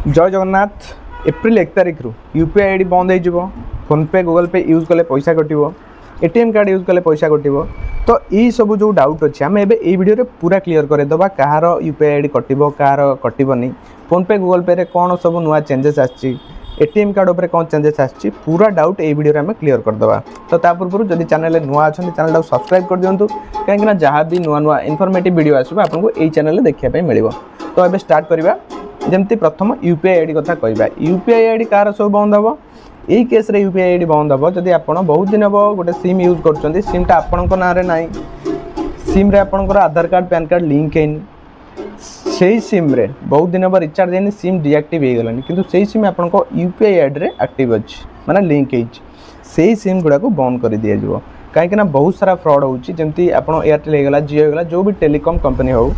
जय जगन्नाथ। एप्रिल 1 तारिख रु यूपीआई आईडी बंद हो फोनपे गूगल पे यूज कले पैसा कटो एटीएम कार्ड यूज कले पैसा कटो। तो यही सब जो डाउट अच्छे आम ए वीडियो पूरा क्लीयर करदेबा कहार यूपीआई आईडी कटो कहार कटोनी फोनपे गूगल पे कौन सब नुआ चेंजेस आछी एटीएम कार्ड उपर कौन चेंजेस आछी पूरा डाउट ये वीडियो आम क्लीयर करदेबा। तो ता पूर्व जदि चैनल नुआ अच्छा चैनल सब्सक्राइब कर दिंतु कहीं जहाँ भी नुआ नुआ इनफॉर्मेटिव वीडियो आसो आपको यही चैनल देखा मिल। तो ये स्टार्ट करवा जमती प्रथम यूपीआई आईडी कथा कहवा। यूपीआई आईडी कार सब बंद हम यही केस रे यूपीआई आईडी बंद हम जदि आप बहुत दिन हम गोटे सिम यूज कर सिमटा आपण ना ना सिम रे आपणकर आधार कार्ड पैन कार्ड लिंक है से सिम रे बहुत दिन हम रिचार्ज है सिम डीएक्टिव हो गलानी किंतु से सिम आपण यूपीआई आईडी रे एक्टिव अच्छी माने लिंक है सिम गुड़ा को बंद कर दि जाव कहीं बहुत सारा फ्रॉड होती आप एयरटेल होगा जियो होगा जो भी टेलीकॉम कंपनी हो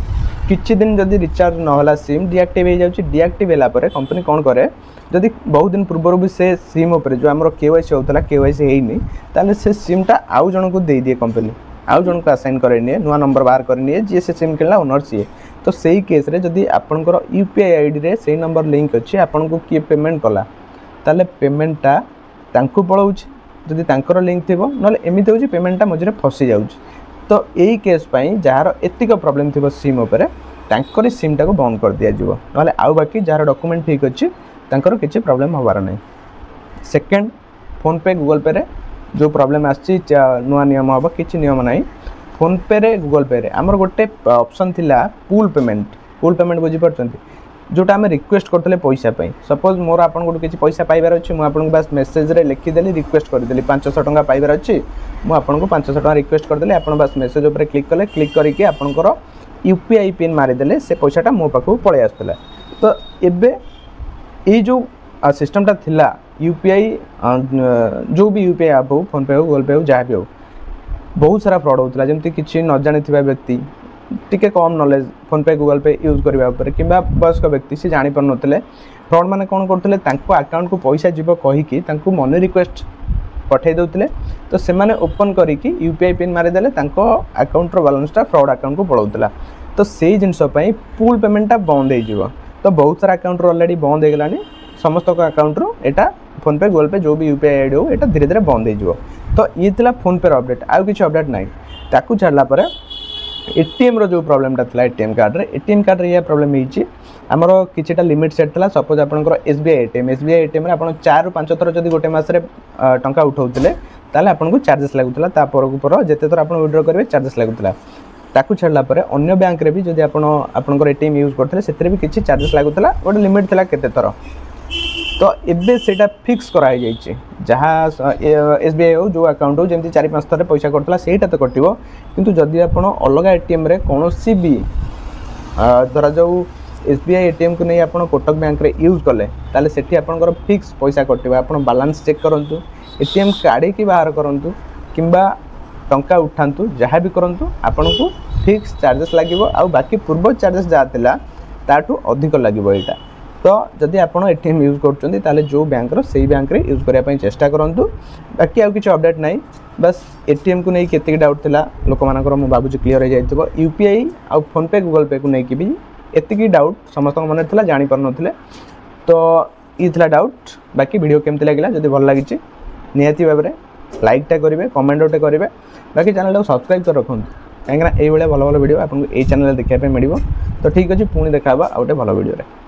किछि दिन जदि रिचार्ज नहला सिम डीएक्टिव हो जाउछि डीएक्टिव होला परे कंपनी कोन करे जदि बहुत दिन पूर्व भी से सिम ऊपर जो आमर केवाईसी होतला केवाईसी हेइनी ताले से सिमटा आउ जन को दे दिए कंपनी आउ जन को असाइन करे निए नुआ नंबर बाहर करे निए जे से सिम किनला ओनर सी। तो सही केस रे जदि आपनकर यूपीआई आईडी रे सही नंबर लिंक अछि आपन को किए पेमेंट कला ताले पेमेंटटा तांको पळौछि जदि तांकर लिंक थिबो नले एमिति होछि पेमेंटटा मझरे फसी जाउछि। तो यही केस जार एतिक प्रॉब्लम थी सिम उपर तांकर सिमटा को बंद कर दि जाव ना आउ बाकी जार डॉक्यूमेंट ठीक अच्छी तांकर किसी प्रॉब्लम हबार नहीं। सेकेंड फोनपे गूगल पे रे जो प्रॉब्लम आसी नुआ नियम हम किसी नियम ना फोनपे रे गूगल पे रे आमर गोटे ऑप्शन थिला पूल पेमेंट बुझीपार जोटा आम रिक्वेस्ट करते पैसा सपोज मोर आपन गोटे किसी पैसा पाइबार अच्छी मुझे बास मेसेज रे लिखिदेली रिक्वेस्ट करदेली 500 टंका पाइबार अच्छी मुझे 500 टंका रिक्वेस्ट करदेली आप बास मेसेज उपर क्लिक कले क्लिक करके आपंकर यूपीआई पिन मारिदेले से पैसाटा मो पाखु पलि आसला। तो एबे ये जो सिस्टमटा थिला यूपीआई जो भी यूपीआई ऐप हो फोनपे हो गूगल पे हो जहाँ भी हो बहुत सारा फ्रॉड होता जमती किसी न जानी व्यक्ति टिके कम नॉलेज फोनपे गूगल पे यूज करने कि वयस्क व्यक्ति से जापर नथिले फ्रॉड मैंने कौन करते अकाउंट को पैसा जीव कहीकि मनी रिक्वेस्ट पठे दौले। तो से ओपन करके यूपीआई पिन मारिदेले अकाउंट बालांसटा फ्रॉड अकाउंट को पलाऊला। तो से जिनपाई पूल पेमेंटा बंद हो। तो बहुत सारा अकाउंट ऑलरेडी बंद हो गलानी समस्त अकाउंट यहाँ फोनपे गूगल पे जो भी यूपीआई आईडी हो यहाँ धीरे धीरे बंद हो। तो ये थिला फोनपे अपडेट आउ किसी अपडेट ना ताकू छाड़ापर एटीएम रो जो प्रॉब्लमटा था एटीएम कार्ड रे यह प्रॉब्लम होती आमर किछिटा लिमिट सेट था सपोज आपंकर एसबीआई एटीएम रे आपण 4 ରୁ 5 थर जदि गोटे मासरे टंका उठाउतले ताले आपन को चार्जेस लागुतला ता पर जेते थर आपण विड्रॉ करेंगे चार्जेस लागुतला ताकू छाड़ला परे अन्य बैंक रे भी जदि आपण आपनकर एटीएम यूज करथले सेतरे भी किछि चार्जेस लागुतला गोटे लिमिट थिला केते थर। तो एबे सेटा फिक्स कराई जाइए जहाँ एसबीआई हो जो अकाउंट हो जमी 4-5 थर पैसा करता सेटा तो कटो किंतु जदि आप अलग एटीएम रे कौन भी धरा जाऊ एसबीआई एटीएम को नहीं आप कोटक बैंक रे यूज कले ताले सेठी आपनकर फिक्स पैसा कटिबा आपण बैलेंस चेक करंतु एटीएम काढ़ी की बाहर करंतु किंबा टंका उठांतु जहाँ भी करंतु आपन को फिक्स चार्जेस लागिवो आ बाकी पूर्व चार्जेस जहाँ थिला ताठू अधिक लागिवो एटा। तो जदि आपन एटीएम यूज करछंती ताले जो बैंक रो सेही बैंक रे यूज करिया पई चेष्टा करंतु। बाकी आउ किछि अपडेट नाही बस एटीएम को नहीं केते डाउट थिला लोक मानकर मु बाबूजी क्लियर हो जाइतबो यूपीआई आ फोनपे गूगल पे को नहीं कि भी एतिकी डाउट समस्त मन थिला जानि पर नथिले। तो ई थिला डाउट बाकी वीडियो केमति लागिला जदि भल लागिछि नियति बाबरे लाइक टा करिवे कमेंट ओटे करिवे बाकी चैनल को सब्सक्राइब कर रखंतु कहीं एई बेले भल भल वीडियो आपन ए चैनल देखा पे मिलिबो। तो ठीक अछि पुणी देखाबा आ ओटे भल वीडियो रे।